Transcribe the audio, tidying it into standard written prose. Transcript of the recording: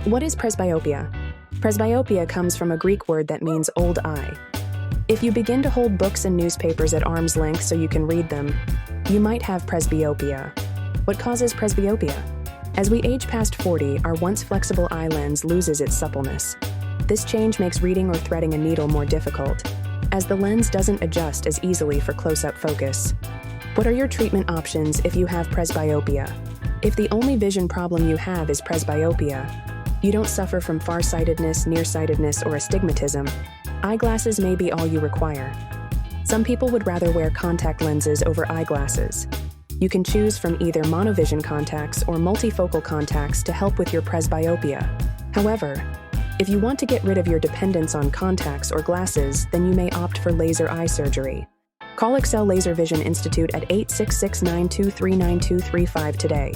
What is presbyopia? Presbyopia comes from a Greek word that means old eye. If you begin to hold books and newspapers at arm's length so you can read them, you might have presbyopia. What causes presbyopia? As we age past 40, our once flexible eye lens loses its suppleness. This change makes reading or threading a needle more difficult, as the lens doesn't adjust as easily for close-up focus. What are your treatment options if you have presbyopia? If the only vision problem you have is presbyopia, you don't suffer from farsightedness, nearsightedness, or astigmatism, eyeglasses may be all you require. Some people would rather wear contact lenses over eyeglasses. You can choose from either monovision contacts or multifocal contacts to help with your presbyopia. However, if you want to get rid of your dependence on contacts or glasses, then you may opt for laser eye surgery. Call Excel Laser Vision Institute at 866-923-9235 today.